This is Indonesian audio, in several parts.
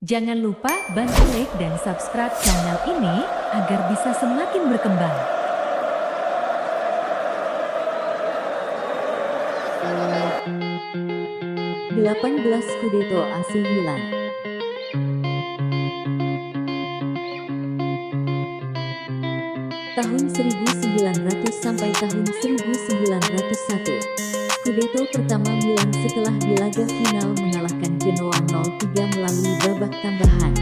Jangan lupa bantu like dan subscribe channel ini agar bisa semakin berkembang. Delapan belas Scudetto AC Milan. Tahun 1900 sampai tahun 1901. Scudetto pertama Milan setelah di laga final mengalahkan Genoa 0-3 melalui babak tambahan.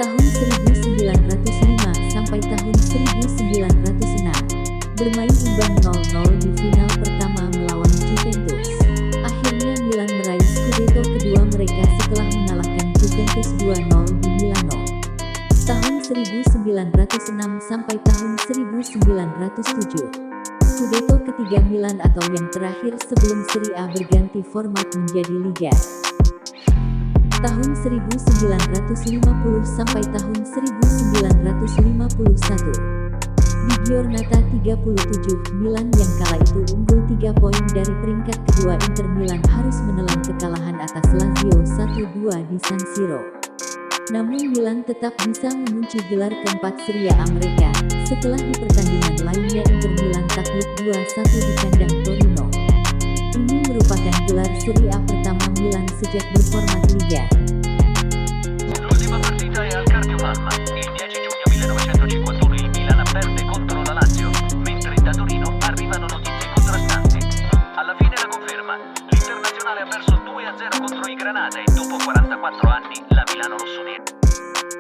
Tahun 1905 sampai tahun 1906. Bermain imbang 0-0 di final pertama melawan Juventus. Akhirnya Milan meraih Scudetto kedua mereka setelah mengalahkan Juventus 2-0 di Milano. Tahun 1906 sampai tahun 1907. Scudetto ketiga Milan atau yang terakhir sebelum Serie A berganti format menjadi Liga. Tahun 1950 sampai tahun 1951. Di Giornata 37, Milan yang kala itu unggul 3 poin dari peringkat kedua Inter Milan harus menelan kekalahan atas Lazio 1-2 di San Siro. Namun Milan tetap bisa mengunci gelar keempat Serie A mereka, setelah di pertandingan lainnya Inter Milan takluk 2-1 di kandang Torino. Ini merupakan gelar Serie A pertama Milan sejak berformat Liga. L'ultima partita è al Cardio Parma. Il 10 giugno 1951 il Milan perde contro la Lazio, mentre da Torino arrivano notizie contrastanti. Alla fine la conferma. L'Internazionale ha perso 2-0 contro i Granata e dopo 44 anni la Milano rossonera.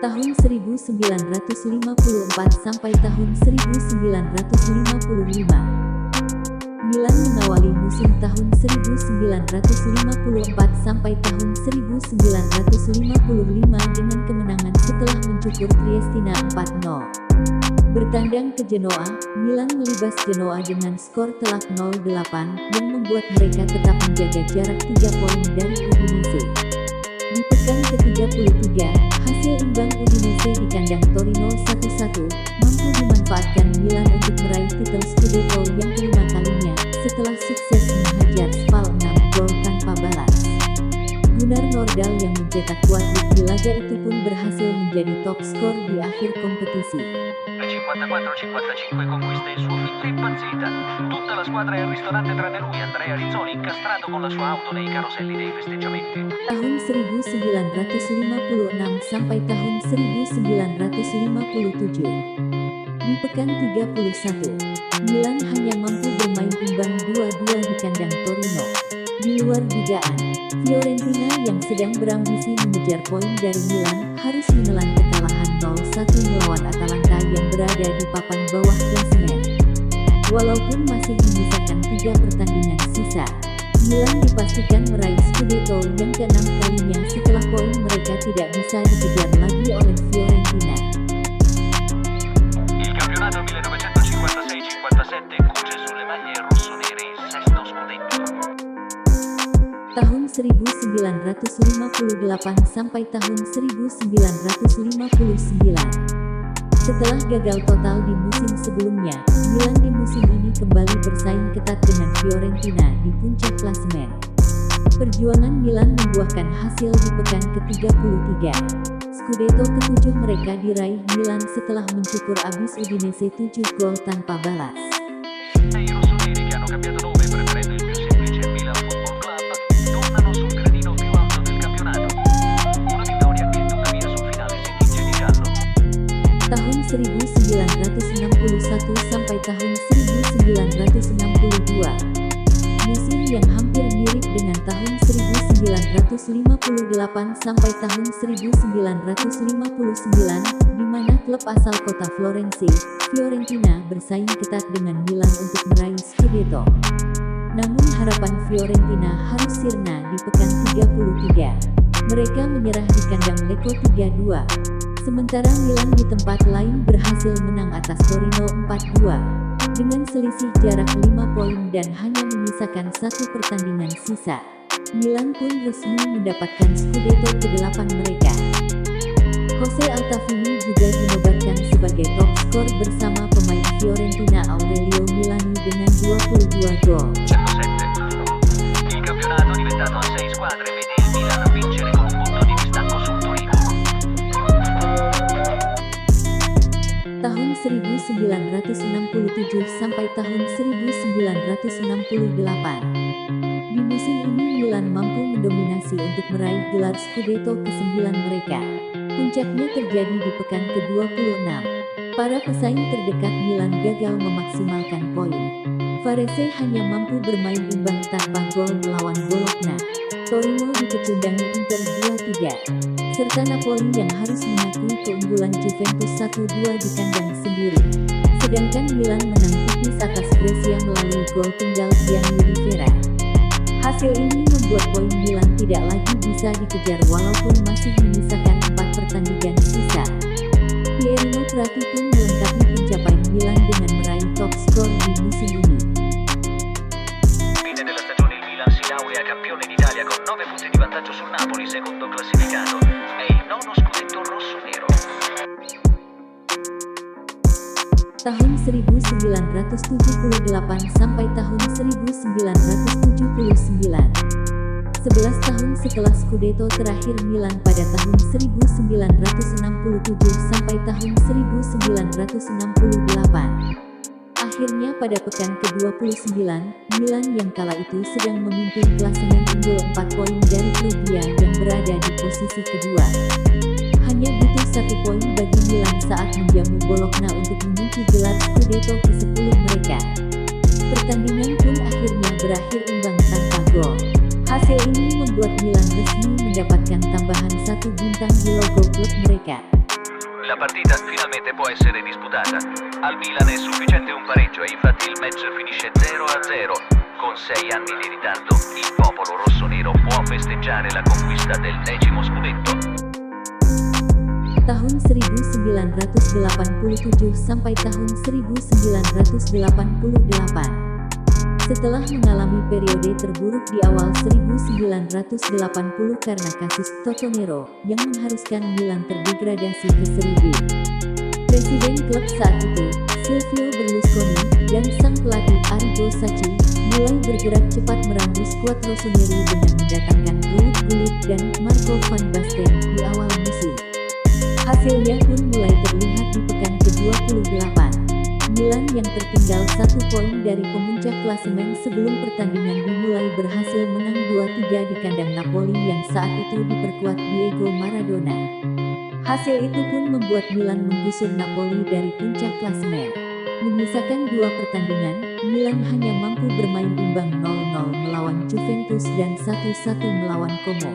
Tahun 1954 sampai tahun 1955. Milan mengawali musim tahun 1954 sampai tahun 1955 dengan kemenangan setelah mencukur Triestina 4-0. Bertandang ke Genoa, Milan melibas Genoa dengan skor telak 0-8 yang membuat mereka tetap menjaga jarak 3 poin dari Udinese. Di pekan ke-33, hasil imbang Udinese di kandang Torino 1-1 mampu dimanfaatkan Milan untuk meraih titel Scudetto yang kelima kalinya, setelah sukses menghajar Spal 6 gol tanpa balas. Gunnar Nordahl yang mencetak quadrup di laga itu pun berhasil menjadi top skor di akhir kompetisi. 54-55 conquista il suo fin tre impazzita. Tutta la squadra è al ristorante tranne lui, Andrea Rizzoli, incastrato con la sua auto nei caroselli dei festeggiamenti. Tahun 1956 sampai tahun 1957. Di pekan 31, Milan hanya mampu bermain imbang 2-2 di kandang Torino. Di luar dugaan, Fiorentina yang sedang berambisi mengejar poin dari Milan harus menelan kekalahan 0-1 melawan Atalanta yang berada di papan bawah klasemen. Walaupun masih menyisakan 3 pertandingan sisa, Milan dipastikan meraih Scudetto yang ke-6 kalinya setelah poin mereka tidak bisa dikejar lagi oleh Fiorentina. Il campionato 1956-57 cuce sulle maglie rossonere il sesto scudetto. Tahun 1958 sampai tahun 1959. Setelah gagal total di musim sebelumnya, Milan di musim ini kembali bersaing ketat dengan Fiorentina di puncak klasemen. Perjuangan Milan membuahkan hasil di pekan ke-33. Scudetto ke-7 mereka diraih Milan setelah mencukur abis Udinese 7 gol tanpa balas. I rossoneri che hanno cambiato nome preferendo il più semplice Milan Football Club tornano sul gradino più alto del campionato. Una vittoria che tuttavia sul finale si tinge di giallo. Tahun 1961 sampai tahun 1962. Musim yang hampir mirip dengan tahun 1958 sampai tahun 1959, di mana klub asal kota Florence, Fiorentina bersaing ketat dengan Milan untuk meraih Scudetto. Namun harapan Fiorentina harus sirna di pekan 33. Mereka menyerah di kandang Lecco 3-2. Sementara Milan di tempat lain berhasil menang atas Torino 4-2. Dengan selisih jarak 5 poin dan hanya menyisakan 1 pertandingan sisa, Milan pun resmi mendapatkan Scudetto ke-8 mereka. Jose Altafini juga dinobatkan sebagai top skor bersama pemain Fiorentina Aurelio Milani dengan 22 gol. 107. Il campionato diventato a 6 squadre, vedi 1967 sampai tahun 1968. Di musim ini Milan mampu mendominasi untuk meraih gelar Scudetto ke-9 mereka. Puncaknya terjadi di pekan ke-26. Para pesaing terdekat Milan gagal memaksimalkan poin. Varese hanya mampu bermain imbang tanpa gol melawan Bologna. Torino dipecundangi Inter 2-3. Serta Napoli yang harus mengakui keunggulan Juventus 1-2 di kandang sendiri. Sedangkan Milan menang tipis atas Brescia melalui gol tunggal Gianni Rivera. Hasil ini membuat poin Milan tidak lagi bisa dikejar walaupun masih menyisakan 4 pertandingan sisa. Pierino Prati pun melengkapi pencapaian Milan dengan meraih top skor di musim ini. Fine della stagione il Milan si laurea campione d'Italia con 9 punti di vantaggio sul Napoli, secondo classificato. È il nono scudetto rosso-nero. Tahun 1978 sampai tahun 1979. 11 tahun setelah Scudetto terakhir Milan pada tahun 1967 sampai tahun 1968. Akhirnya pada pekan ke-29, Milan yang kala itu sedang memimpin klasemen unggul 4 poin dari Perugia yang berada di posisi kedua. Hanya butuh 1 poin bagi Milan saat menjamu Bologna untuk mengunci gelar Scudetto ke-10 mereka. Pertandingan pun akhirnya berakhir imbang tanpa gol. Hasil ini membuat Milan resmi mendapatkan tambahan 1 bintang di logo klub mereka. La partita finalmente può essere disputata. Al Milan è sufficiente un pareggio e infatti il match finisce 0-0. Con 6 anni di ritardo, il popolo rossonero può festeggiare la conquista del 10° scudetto. Tahun 1987 sampai tahun 1988. Setelah mengalami periode terburuk di awal 1980 karena kasus Totonero yang mengharuskan Milan terdegradasi ke Serie B. Presiden klub saat itu, Silvio Berlusconi, dan sang pelatih Arrigo Sacchi mulai bergerak cepat meramu skuad rossoneri dengan mendatangkan Ruud Gullit dan Marco van Basten di awal musim. Hasilnya pun mulai terlihat di pekan ke-28. Milan yang tertinggal 1 poin dari pemuncak klasemen sebelum pertandingan dimulai berhasil menang 2-3 di kandang Napoli yang saat itu diperkuat Diego Maradona. Hasil itu pun membuat Milan menggusur Napoli dari puncak klasemen. Menyisakan 2 pertandingan, Milan hanya mampu bermain imbang 0-0 melawan Juventus dan 1-1 melawan Como.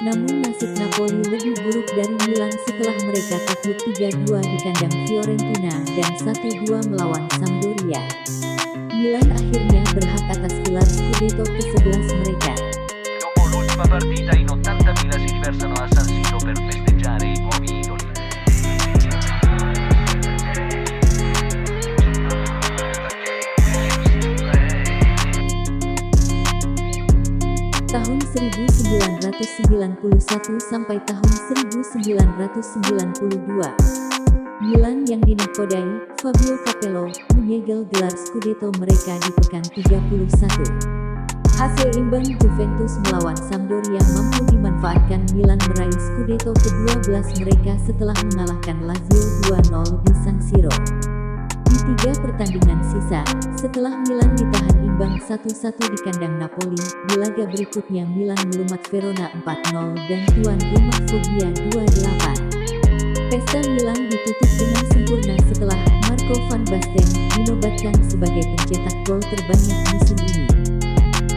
Namun nasib Napoli lebih buruk dari Milan setelah mereka takluk 3-2 di kandang Fiorentina dan 1-2 melawan Sampdoria. Milan akhirnya berhak atas gelar Scudetto ke-11 mereka. Dopo l'ultima partita in 80.000 si riversano a San Siro per festeggiare i nuovi idoli. Tahun 1991 sampai tahun 1992. Milan yang dinakodai Fabio Capello menyegel gelar Scudetto mereka di pekan 31. Hasil imbang Juventus melawan Sampdoria mampu dimanfaatkan Milan meraih Scudetto ke-12 mereka setelah mengalahkan Lazio 2-0 di San Siro. Di 3 pertandingan sisa, setelah Milan ditahan imbang 1-1 di kandang Napoli, di laga berikutnya Milan melumat Verona 4-0 dan tuan rumah Foggia 2-8. Pesta Milan ditutup dengan sempurna setelah Marco van Basten dinobatkan sebagai pencetak gol terbanyak musim ini.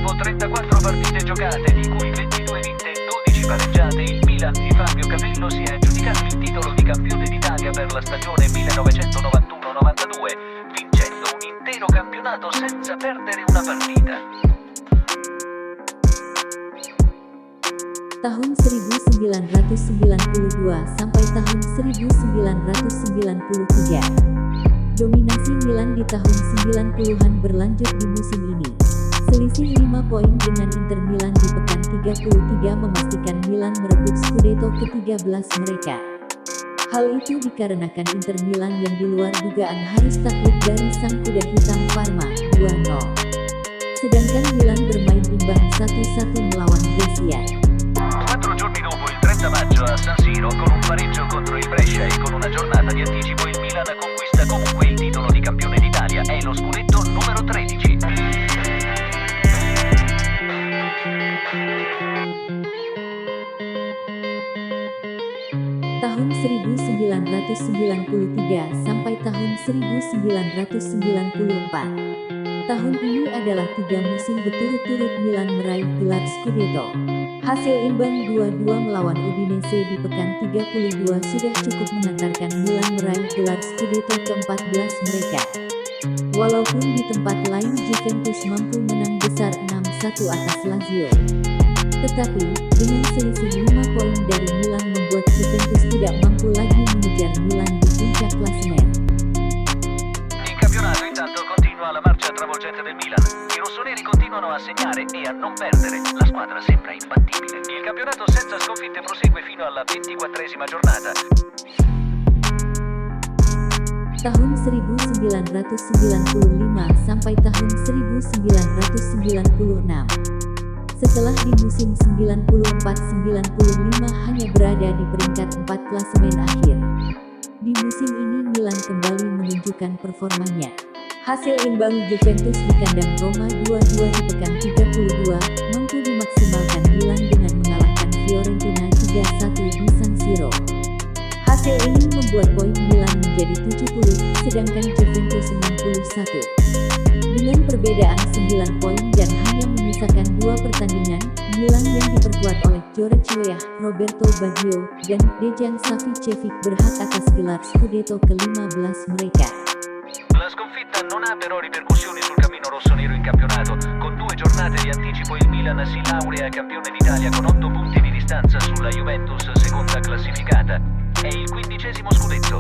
Con 34 partite giocate, di cui 22 vinte e 12 pareggiate, il Milan di Fabio Capello si è aggiudicato il titolo di campione d'Italia per la stagione 1991-92, vincendo un intero campionato senza perdere una partita. Tahun 1992 sampai tahun 1993. Dominasi Milan di tahun 90-an berlanjut di musim ini. Selisih 5 poin dengan Inter Milan di pekan 33 memastikan Milan merebut Scudetto ke-13 mereka. Hal itu dikarenakan Inter Milan yang di luar dugaan harus takluk dari sang kuda hitam Parma 2-0. Sedangkan Milan bermain imbang 1-1 melawan Brescia. 4 giorni dopo, il 30 maggio a San Siro, con un pareggio contro il Brescia e con una giornata di anticipo, il Milan conquista Resta comunque il titolo di campione d'Italia, è lo scudetto numero 13. Tahun 1993 sampai tahun 1994. Tahun ini adalah 3 musim berturut-turut Milan meraih gelar Scudetto. Hasil imbang 2-2 melawan Udinese di pekan 32 sudah cukup mengantarkan Milan meraih gelar Scudetto ke-14 mereka. Walaupun di tempat lain Juventus mampu menang besar 6-1 atas Lazio. Tetapi, dengan selisih 5 poin dari Milan membuat Juventus tidak mampu lagi mengejar Milan di puncak klasemen. In campionato intanto continua la marcia travolgente del Milan. I rossoneri continuano a segnare e a non perdere. La squadra sembra imbattibile. Il campionato senza sconfitte prosegue fino alla 24esima giornata. Tahun 1995 sampai tahun 1996. Setelah di musim 94-95 hanya berada di peringkat 4 klasemen akhir. Di musim ini Milan kembali menunjukkan performanya. Hasil imbang Juventus di kandang Roma 2-2 di pekan 32 mampu dimaksimalkan Milan dengan mengalahkan Fiorentina 3-1 di San Siro. Hasil ini membuat poin Milan menjadi 70, sedangkan Juventus 61. Dengan perbedaan 9 poin dan hanya menyisakan 2 pertandingan, Milan yang diperkuat oleh George Weah, Roberto Baggio, dan Dejan Savicevic berhak atas gelar Scudetto ke-15 mereka. La sconfitta non ha però ripercussioni sul cammino rossonero in campionato. Con 2 giornate di anticipo il Milan si laurea campione d'Italia con 8 punti di distanza sulla Juventus, seconda classificata. È il 15° scudetto.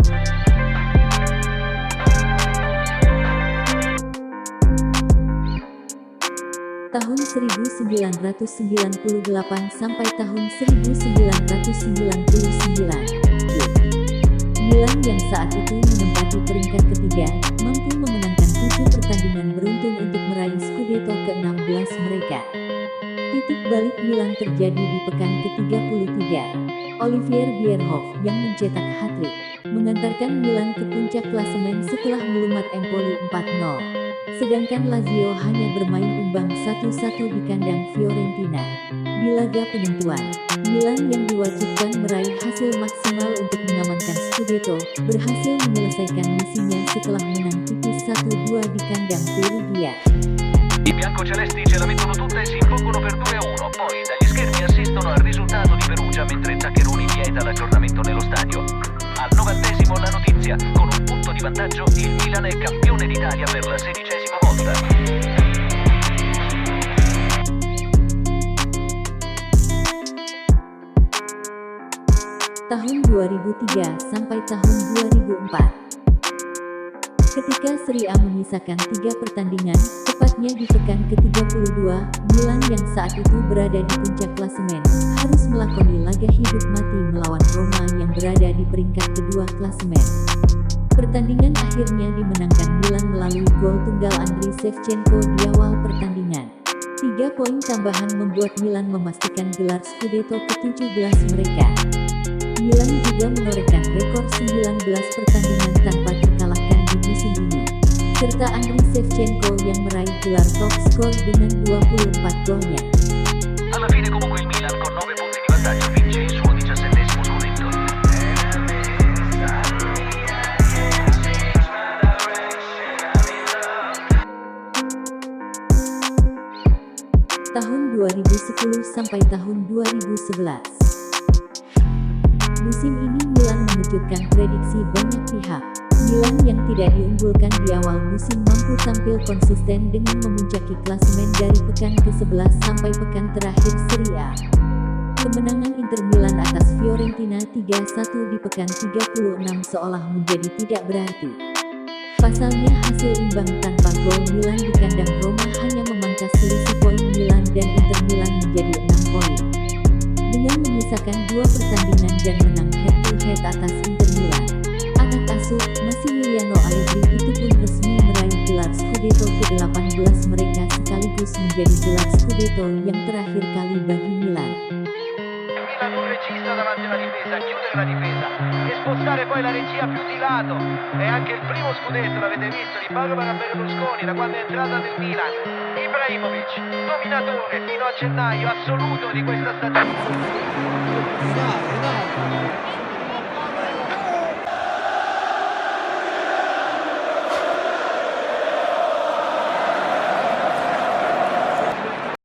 Tahun 1998 sampai tahun 1999. Milan yang saat itu menempati peringkat ketiga, mampu memenangkan 7 pertandingan beruntun untuk meraih Scudetto ke-16 mereka. Titik balik Milan terjadi di pekan ke-33. Olivier Bierhoff yang mencetak hat-trick, mengantarkan Milan ke puncak klasemen setelah melumat Empoli 4-0. Sedangkan Lazio hanya bermain imbang 1-1 di kandang Fiorentina. Di laga penentuan, Milan yang diwajibkan meraih hasil maksimal untuk mengamankan Scudetto, berhasil menyelesaikan misinya setelah menang tipis 1-2 di kandang Perugia. I biancocelesti ce la mettono tutta e si impongono per 2-1, poi dagli schermi assistono al risultato di Perugia mentre Zaccheroni vieta l'aggiornamento nello stadio. Al 90° la notizia, con un punto di vantaggio il Milan è campione d'Italia per la 16ª volta. Tahun 2003 sampai tahun 2004. Ketika Serie A menyisakan 3 pertandingan, tepatnya di pekan ke-32, Milan yang saat itu berada di puncak klasemen, harus melakoni laga hidup mati melawan Roma yang berada di peringkat kedua klasemen. Pertandingan akhirnya dimenangkan Milan melalui gol tunggal Andriy Shevchenko di awal pertandingan. 3 poin tambahan membuat Milan memastikan gelar Scudetto ke-17 mereka. Milan juga menorehkan rekor 19 pertandingan tanpa terkalahkan di musim ini, serta Andriy Shevchenko yang meraih gelar top skor dengan 24 golnya. Alla fine comunque il Milan con 9 punti di vantaggio vince il suo 17° scudetto. Tahun 2010 sampai tahun 2011. Musim ini Milan mengejutkan prediksi banyak pihak. Milan yang tidak diunggulkan di awal musim mampu tampil konsisten dengan memuncaki klasemen dari pekan ke-11 sampai pekan terakhir Serie A. Kemenangan Inter Milan atas Fiorentina 3-1 di pekan 36 seolah menjadi tidak berarti. Pasalnya hasil imbang tanpa gol Milan di kandang Roma hanya memangkas selisih poin Milan dan Inter Milan menjadi 6 poin. Dengan menyisakan 2 pertandingan dan menang head-to-head atas Inter Milan, anak asuh Massimiliano Allegri itu pun resmi meraih gelar Scudetto ke-18 mereka sekaligus menjadi gelar Scudetto yang terakhir kali bagi Milan. Milan un regista davanti alla difesa. difesa, chiudere la difesa e spostare poi la regia più di lato. È anche il primo scudetto, l'avete visto, di Barbara Berlusconi da quando è entrata nel Milan. Ibrahimovic, dominatore fino a gennaio assoluto di questa stagione.